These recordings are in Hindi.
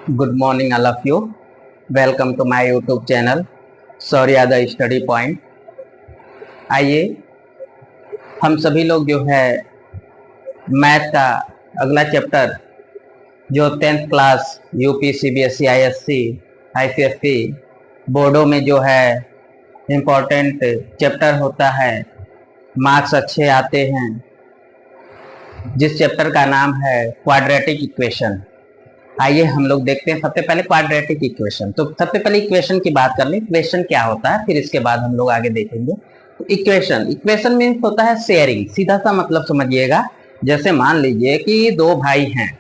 Good morning, all of you. Welcome to my YouTube channel, Shaurya the study point. आइए हम सभी लोग जो है मैथ का अगला चैप्टर जो 10th class UP CBSE ISC ICSE बोर्डों में जो है इम्पोर्टेंट चैप्टर होता है, मार्क्स अच्छे आते हैं, जिस चैप्टर का नाम है क्वाड्रेटिक इक्वेशन। आइए हम लोग देखते हैं सबसे पहले क्वाड्रेटिक इक्वेशन। तो सबसे पहले इक्वेशन की बात कर लें, इक्वेशन क्या होता है, फिर इसके बाद हम लोग आगे देखेंगे। तो इक्वेशन मीन्स होता है शेयरिंग। सीधा सा मतलब समझिएगा, जैसे मान लीजिए कि दो भाई हैं,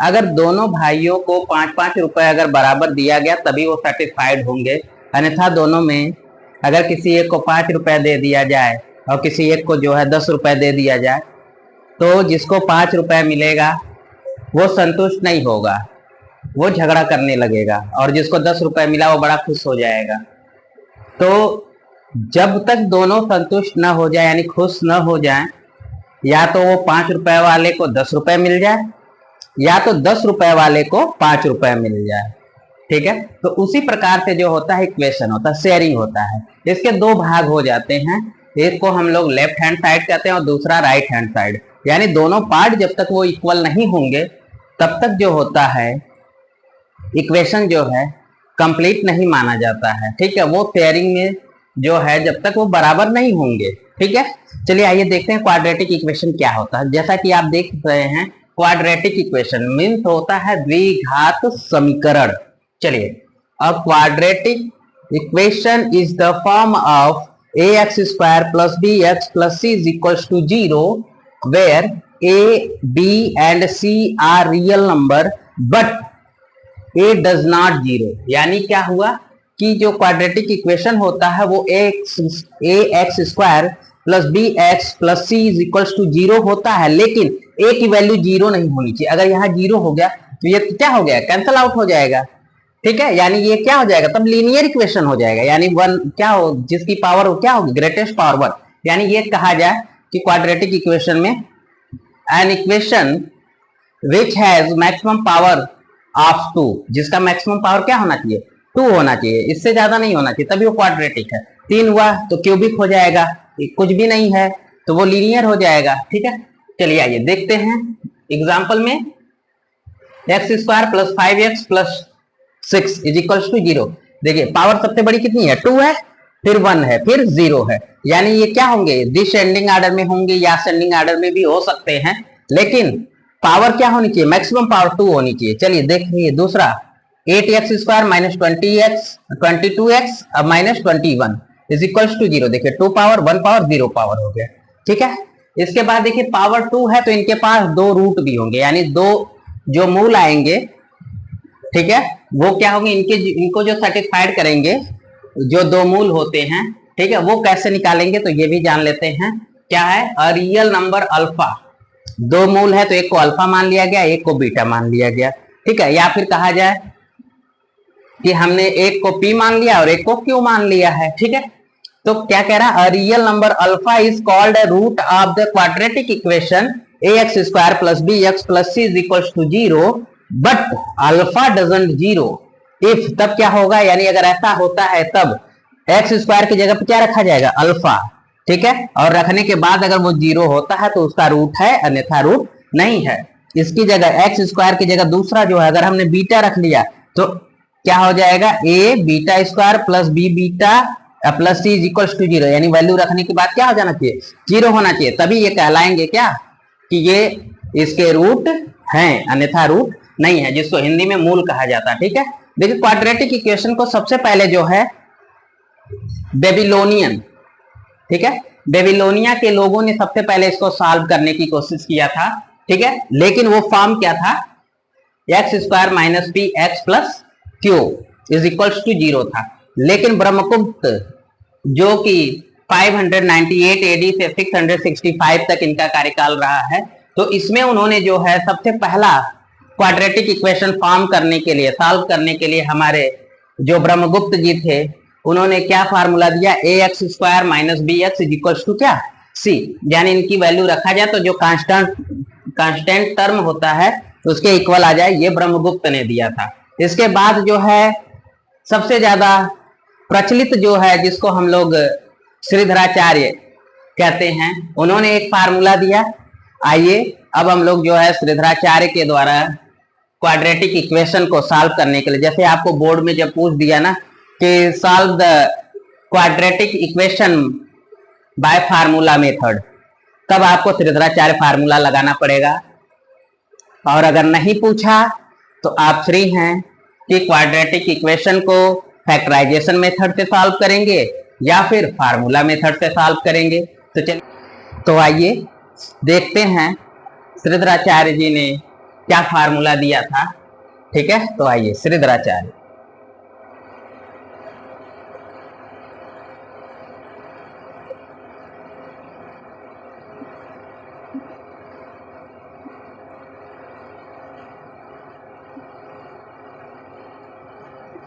अगर दोनों भाइयों को 5-5 रुपए अगर बराबर दिया गया तभी वो सेटिस्फाइड होंगे, अन्यथा दोनों में अगर किसी एक को 5 रुपए दे दिया जाए और किसी एक को जो है 10 रुपए दे दिया जाए, तो जिसको 5 रुपए मिलेगा वो संतुष्ट नहीं होगा, वो झगड़ा करने लगेगा, और जिसको 10 रुपए मिला वो बड़ा खुश हो जाएगा। तो जब तक दोनों संतुष्ट न हो जाए यानी खुश न हो जाए, या तो वो 5 रुपए वाले को 10 रुपए मिल जाए या तो 10 रुपए वाले को 5 रुपए मिल जाए। ठीक है, तो उसी प्रकार से जो होता है इक्वेशन होता है, शेयरिंग होता है। इसके दो भाग हो जाते हैं, एक को हम लोग लेफ्ट हैंड साइड कहते हैं और दूसरा राइट हैंड साइड। यानी दोनों पार्ट जब तक वो इक्वल नहीं होंगे तब तक जो होता है इक्वेशन जो है कंप्लीट नहीं माना जाता है। ठीक है, वो शेयरिंग में जो है जब तक वो बराबर नहीं होंगे। ठीक है, चलिए आइए देखते हैं क्वाड्रेटिक इक्वेशन क्या होता है। जैसा कि आप देख रहे हैं, क्वाड्रेटिक इक्वेशन मीन्स होता है द्विघात समीकरण। चलिए, a quadratic equation is the form of ax square plus bx plus c is equals to 0 where a, b and c are real number but a does not 0। यानी क्या हुआ कि जो क्वाड्रेटिक इक्वेशन होता है वो ax square plus bx plus c is equals to 0 होता है, लेकिन a की वैल्यू 0 नहीं होनी चाहिए। अगर यहाँ 0 हो गया तो ये क्या हो गया, कैंसल आउट हो जाएगा। ठीक है, यानी ये क्या हो जाएगा, तब लीनियर इक्वेशन हो जाएगा। यानी वन क्या हो, जिसकी पावर क्या होगी, ग्रेटेस्ट पावर 1। यानी ये कहा जाए कि क्वाड्रेटिक इक्वेशन में an equation which has maximum power of 2, जिसका मैक्सिमम पावर क्या होना चाहिए, 2 होना चाहिए, इससे ज्यादा नहीं होना चाहिए, तभी वो क्वाड्रेटिक है। 3 हुआ तो क्यूबिक हो जाएगा, कुछ भी नहीं है तो वो लीनियर हो जाएगा। ठीक है, चलिए आइए देखते हैं एग्जाम्पल में। X square plus 5x plus 6 is equal to 0। देखिए पावर सबसे बड़ी कितनी है, 2 है, फिर 1 है, फिर 0 है। यानी ये क्या होंगे, डिसेंडिंग ऑर्डर में होंगे या असेंडिंग ऑर्डर में भी हो सकते हैं, लेकिन पावर क्या होनी चाहिए, मैक्सिमम पावर 2 होनी चाहिए। चलिए देखिए दूसरा, 8x square minus 22x minus 21 is equal to 0। देखिए 2 पावर 1 पावर 0 पावर हो गया। ठीक है, इसके बाद देखिए पावर 2 है तो इनके पास 2 रूट भी होंगे, यानी 2 जो मूल आएंगे, ठीक है, वो क्या होंगे, इनको जो सेटिस्फाइड करेंगे, जो 2 मूल होते हैं। ठीक है, वो कैसे निकालेंगे तो ये भी जान लेते हैं। क्या है, अ रियल नंबर अल्फा, 2 मूल है तो एक को अल्फा मान लिया गया, एक को बीटा मान लिया गया। ठीक है, या फिर कहा जाए कि हमने एक को पी मान लिया और एक को क्यू मान लिया है। ठीक है, तो क्या कह रहा है, a real number alpha is called a root of the quadratic equation ax square plus bx plus c is equal to 0 but alpha doesn't 0 if. तब क्या होगा, यानी अगर ऐसा होता है तब एक्स स्क्वायर की जगह पे क्या रखा जाएगा, अल्फा। ठीक है, और रखने के बाद अगर वो 0 होता है तो उसका रूट है, अन्यथा रूट नहीं है। इसकी जगह एक्स स्क्वायर की जगह दूसरा जो है, अगर हमने बीटा रख लिया तो क्या हो जाएगा, a beta square plus b beta plus c is equal to 0। यानी वैल्यू रखने के बाद क्या हो जाना चाहिए, 0 होना चाहिए, तभी ये कहलाएंगे क्या कि ये इसके रूट हैं, अन्यथा रूट नहीं है, जिसको हिंदी में मूल कहा जाता है। ठीक है, देखिए क्वाड्रेटिक इक्वेशन को सबसे पहले जो है बेबीलोनियन, ठीक है, बेबीलोनिया के लोगों ने सबसे पहले इसको सॉल्व करने की कोशिश किया था। ठीक है, लेकिन वो फॉर्म क्या था, x square minus p x plus q is equal to 0 था। लेकिन ब्रह्मगुप्त जो कि 598 एडी से 665 तक इनका कार्यकाल रहा है, तो इसमें उन्होंने जो है सबसे पहला क्वाड्रेटिक इक्वेशन फॉर्म करने के लिए, सॉल्व करने के लिए हमारे जो ब्रह्मगुप्त जी थे, उन्होंने क्या फार्मूला दिया, ax square minus bx is equal to क्या, c। यानी इनकी वैल्यू रखा जाए तो जो कांस्टेंट टर्म होता है उसके इक्वल आ जाए, ये ब्रह्मगुप्त ने दिया था। इसके बाद जो है सबसे ज्यादा प्रचलित जो है, जिसको हम लोग श्रीधराचार्य कहते हैं, उन्होंने एक फार्मूला दिया। आइए अब हम लोग जो है श्रीधराचार्य के द्वारा क्वाड्रेटिक इक्वेशन को सॉल्व करने के लिए, जैसे आपको बोर्ड में जब पूछ दिया ना कि solve the quadratic equation by formula method, तब आपको श्रीधराचार्य फार्मूला लगाना पड़ेगा। और अगर नहीं पूछा तो आप फ्री हैं कि क्वाड्रेटिक इक्वेशन को फैक्टराइजेशन मेथड से सॉल्व करेंगे या फिर फार्मूला मेथड से सॉल्व करेंगे। तो चलिए, तो आइए देखते हैं श्रीधराचार्य जी ने क्या फार्मूला दिया था। ठीक है, तो आइए श्रीधराचार्य।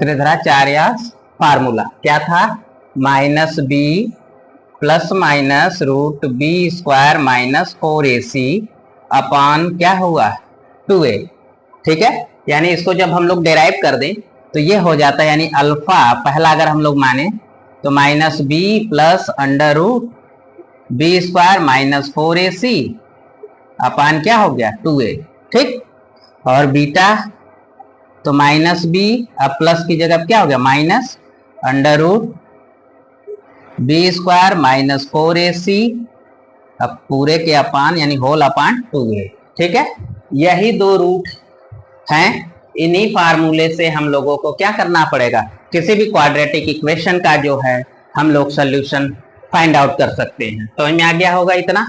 श्रीधराचार्य फार्मूला क्या था? Minus b plus minus root b square minus 4ac upon क्या हुआ 2a। ठीक है, यानी इसको जब हम लोग डेराइव कर दें तो ये हो जाता है, यानी अल्फा पहला अगर हम लोग माने तो minus b plus under root b square minus 4ac upon क्या हो गया 2a। ठीक, और बीटा तो माइनस बी, अब प्लस की जगह क्या हो गया minus under root b square minus 4ac, अब पूरे के अपान यानी होल अपान 2a। ठीक है, यही दो रूट हैं। इन्हीं फार्मूले से हम लोगों को क्या करना पड़ेगा, किसी भी क्वाड्रेटिक इक्वेशन का जो है हम लोग सोल्यूशन फाइंड आउट कर सकते हैं। तो इनमें आ गया होगा इतना।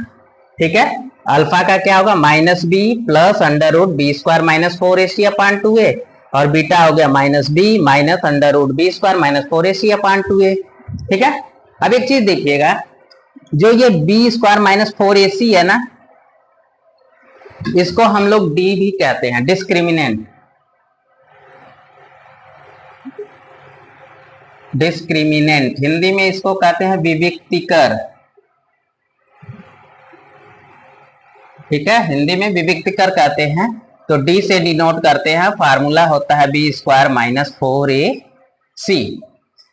ठीक है, अल्फा का क्या होगा minus b plus under root b square minus 4ac upon 2a, और बीटा हो गया minus b minus under root b square minus 4ac upon 2a। ठीक है, अब एक चीज देखिएगा, जो ये बी स्क्वायर माइनस 4ac है ना, इसको हम लोग डी भी कहते हैं, डिस्क्रिमिनेंट। डिस्क्रिमिनेंट हिंदी में इसको कहते हैं विविक्तिकर। ठीक है, हिंदी में विविक्तिकर कहते हैं। तो डी से डिनोट करते हैं, फार्मूला होता है बी स्क्वायर माइनस 4ac।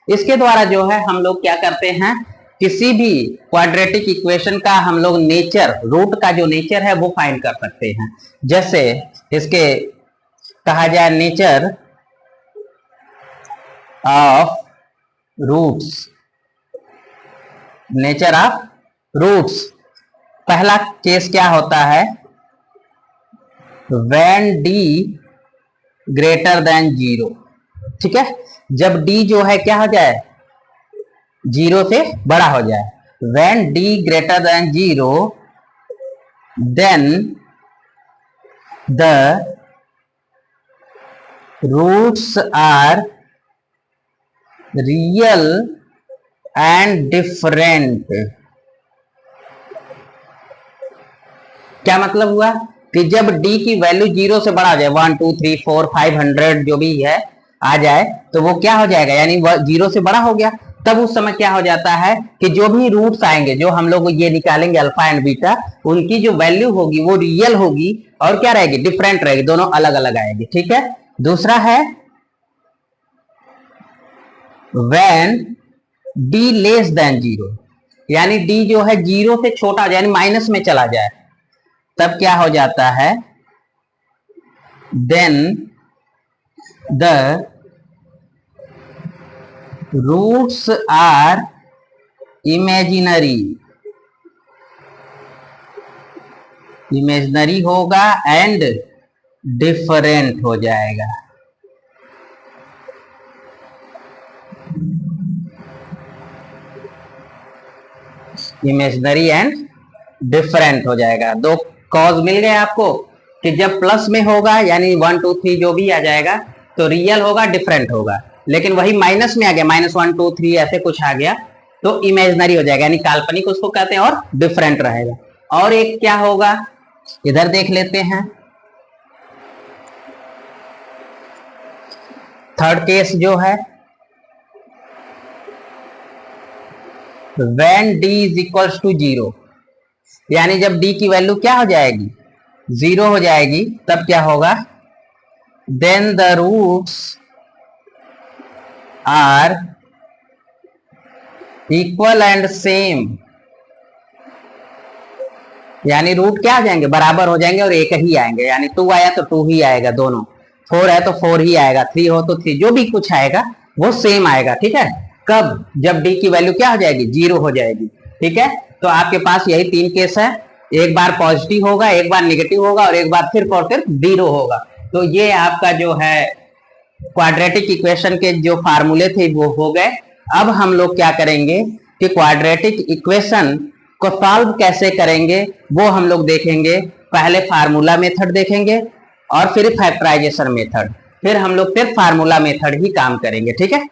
इसके द्वारा जो है हम लोग क्या करते हैं, किसी भी क्वाड्रेटिक इक्वेशन का हम लोग नेचर, रूट का जो नेचर है वो फाइंड कर सकते हैं। जैसे इसके कहा जाए nature of roots, nature of roots. पहला केस क्या होता है, व्हेन d ग्रेटर देन 0। ठीक है, जब d जो है क्या हो जाए 0 से बड़ा हो जाए, when d greater than 0 then the roots are real and different. क्या मतलब हुआ कि जब d की वैल्यू 0 से बड़ा हो जाए, 1 2 3 4 500 जो भी है आ जाए, तो वो क्या हो जाएगा, यानी 0 से बड़ा हो गया। तब उस समय क्या हो जाता है कि जो भी रूट्स आएंगे, जो हम लोग ये निकालेंगे अल्फा एंड बीटा, उनकी जो वैल्यू होगी वो रियल होगी और क्या रहेगी, डिफरेंट रहेगी, दोनों अलग अलग आएगी। ठीक है, दूसरा है व्हेन d लेस देन 0, यानी d जो है 0 से छोटा हो जाए, यानी माइनस में चला जाए, तब क्या हो जाता है, then the roots are imaginary. Imaginary होगा एंड डिफरेंट हो जाएगा। इमेजिनरी एंड डिफरेंट हो जाएगा। दो कॉज मिल गए आपको कि जब प्लस में होगा यानी 1 2 3 जो भी आ जाएगा तो रियल होगा, डिफरेंट होगा, लेकिन वही माइनस में आ गया, माइनस 1 2 3 ऐसे कुछ आ गया तो इमेजिनरी हो जाएगा, यानी काल्पनिक उसको कहते हैं, और डिफरेंट रहेगा। और एक क्या होगा, इधर देख लेते हैं, थर्ड केस जो है when d is equals to 0, यानी जब d की वैल्यू क्या हो जाएगी जीरो हो जाएगी, तब क्या होगा, then the roots are equal and same, यानी रूट क्या आ जाएंगे, बराबर हो जाएंगे और एक ही आएंगे, यानी 2 आया तो 2 ही आएगा दोनों, 4 है तो 4 ही आएगा, 3 हो तो 3, जो भी कुछ आएगा वो सेम आएगा। ठीक है, कब, जब डी की वैल्यू क्या हो जाएगी, जीरो हो जाएगी। ठीक है, तो आपके पास यही 3 केस है, एक बार पॉजिटिव होगा, एक बार निगेटिव होगा और एक बार सिर्फ और सिर्फ जीरो होगा। तो ये आपका जो है क्वाड्रेटिक इक्वेशन के जो फार्मूले थे वो हो गए। अब हम लोग क्या करेंगे कि क्वाड्रेटिक इक्वेशन को सॉल्व कैसे करेंगे वो हम लोग देखेंगे। पहले फार्मूला मेथड देखेंगे और फिर फैक्टराइजेशन मेथड, फिर हम लोग सिर्फ फार्मूला मेथड ही काम करेंगे। ठीक है।